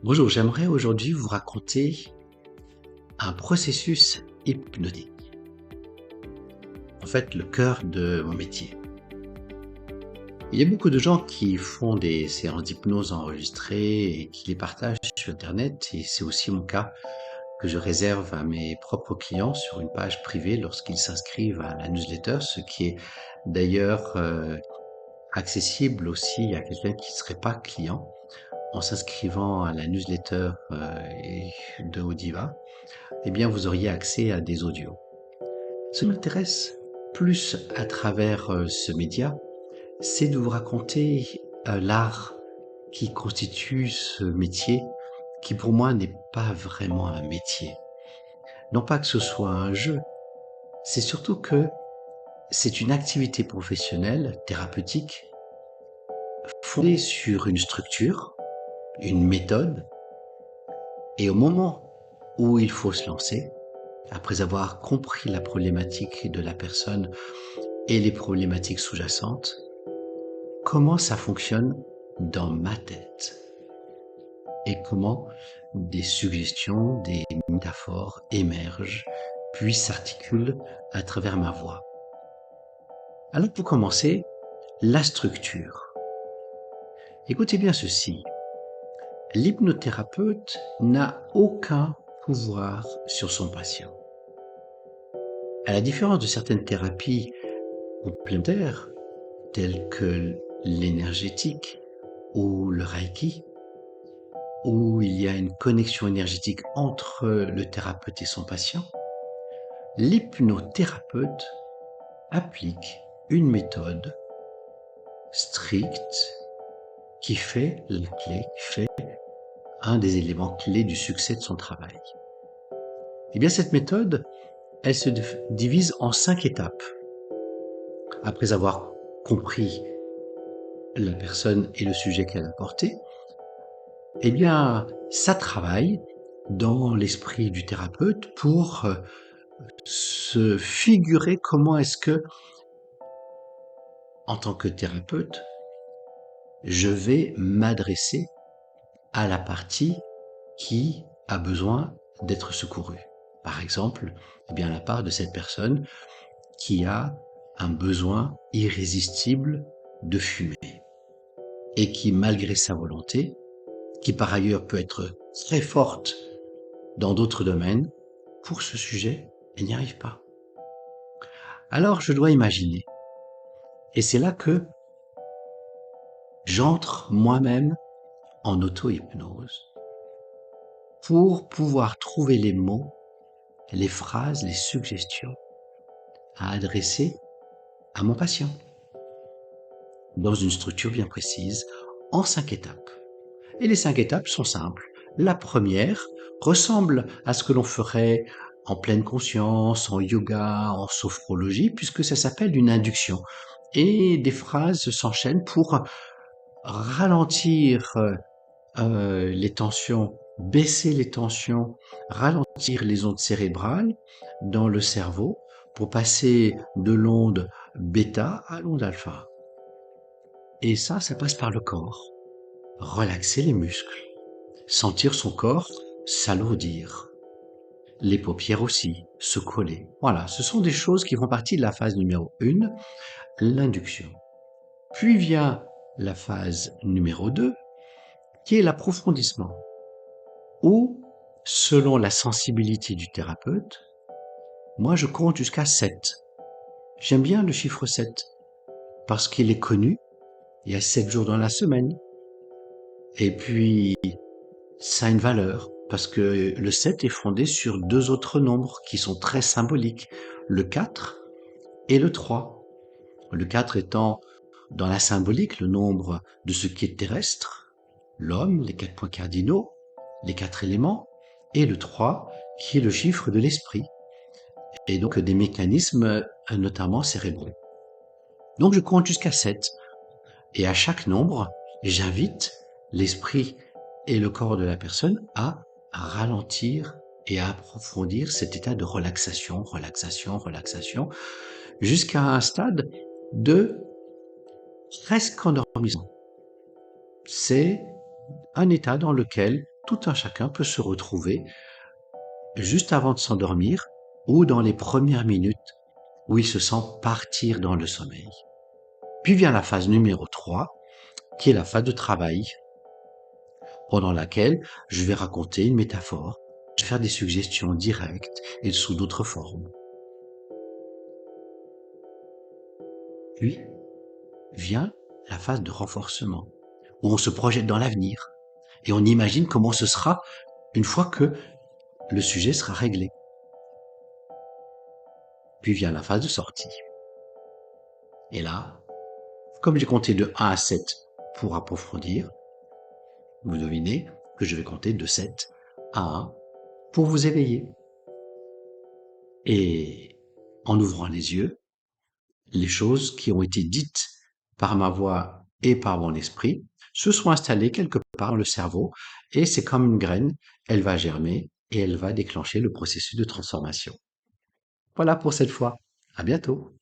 Bonjour, j'aimerais aujourd'hui vous raconter un processus hypnotique. En fait, le cœur de mon métier. Il y a beaucoup de gens qui font des séances d'hypnose enregistrées et qui les partagent sur Internet, et c'est aussi mon cas que je réserve à mes propres clients sur une page privée lorsqu'ils s'inscrivent à la newsletter, ce qui est d'ailleurs accessible aussi à quelqu'un qui ne serait pas client. En s'inscrivant à la newsletter de Audiva, eh bien, vous auriez accès à des audios. Ce qui m'intéresse plus à travers ce média, c'est de vous raconter l'art qui constitue ce métier, qui pour moi n'est pas vraiment un métier. Non pas que ce soit un jeu, c'est surtout que c'est une activité professionnelle, thérapeutique, fondée sur une structure, une méthode, et au moment où il faut se lancer, après avoir compris la problématique de la personne et les problématiques sous-jacentes, comment ça fonctionne dans ma tête et comment des suggestions, des métaphores émergent, puis s'articulent à travers ma voix. Alors pour commencer, la structure. Écoutez bien ceci. L'hypnothérapeute n'a aucun pouvoir sur son patient. À la différence de certaines thérapies complémentaires, telles que l'énergétique ou le reiki, où il y a une connexion énergétique entre le thérapeute et son patient, l'hypnothérapeute applique une méthode stricte qui fait la clé, qui fait un des éléments clés du succès de son travail. Eh bien, cette méthode, elle se divise en 5 étapes. Après avoir compris la personne et le sujet qu'elle a porté, eh bien, ça travaille dans l'esprit du thérapeute pour se figurer comment est-ce que, en tant que thérapeute, je vais m'adresser à la partie qui a besoin d'être secourue. Par exemple, eh bien, la part de cette personne qui a un besoin irrésistible de fumer et qui, malgré sa volonté, qui par ailleurs peut être très forte dans d'autres domaines, pour ce sujet, elle n'y arrive pas. Alors je dois imaginer. Et c'est là que j'entre moi-même en auto-hypnose pour pouvoir trouver les mots, les phrases, les suggestions à adresser à mon patient dans une structure bien précise en 5 étapes. Et les 5 étapes sont simples. La première ressemble à ce que l'on ferait en pleine conscience, en yoga, en sophrologie, puisque ça s'appelle une induction. Et des phrases s'enchaînent pour ralentir les tensions, baisser les tensions, ralentir les ondes cérébrales dans le cerveau pour passer de l'onde bêta à l'onde alpha. Et ça passe par le corps. Relaxer les muscles, sentir son corps s'alourdir. Les paupières aussi, se coller. Voilà, ce sont des choses qui font partie de la phase numéro 1, l'induction. Puis vient la phase numéro 2, qui est l'approfondissement, où, selon la sensibilité du thérapeute, moi je compte jusqu'à 7. J'aime bien le chiffre 7, parce qu'il est connu, il y a 7 jours dans la semaine, et puis ça a une valeur, parce que le 7 est fondé sur 2 autres nombres qui sont très symboliques, le 4 et le 3. Le 4 étant dans la symbolique le nombre de ce qui est terrestre, l'homme, les 4 points cardinaux, les 4 éléments, et le 3 qui est le chiffre de l'esprit, et donc des mécanismes notamment cérébraux. Donc je compte jusqu'à 7, et à chaque nombre, j'invite l'esprit et le corps de la personne à ralentir et à approfondir cet état de relaxation, relaxation, relaxation, jusqu'à un stade de presque endormissement. C'est un état dans lequel tout un chacun peut se retrouver juste avant de s'endormir ou dans les premières minutes où il se sent partir dans le sommeil. Puis vient la phase numéro 3, qui est la phase de travail, pendant laquelle je vais raconter une métaphore, je vais faire des suggestions directes et sous d'autres formes. Puis vient la phase de renforcement, où on se projette dans l'avenir et on imagine comment ce sera une fois que le sujet sera réglé. Puis vient la phase de sortie. Et là, comme j'ai compté de 1 à 7 pour approfondir, vous devinez que je vais compter de 7 à 1 pour vous éveiller. Et en ouvrant les yeux, les choses qui ont été dites par ma voix et par mon esprit se sont installées quelque part dans le cerveau et c'est comme une graine, elle va germer et elle va déclencher le processus de transformation. Voilà pour cette fois. À bientôt.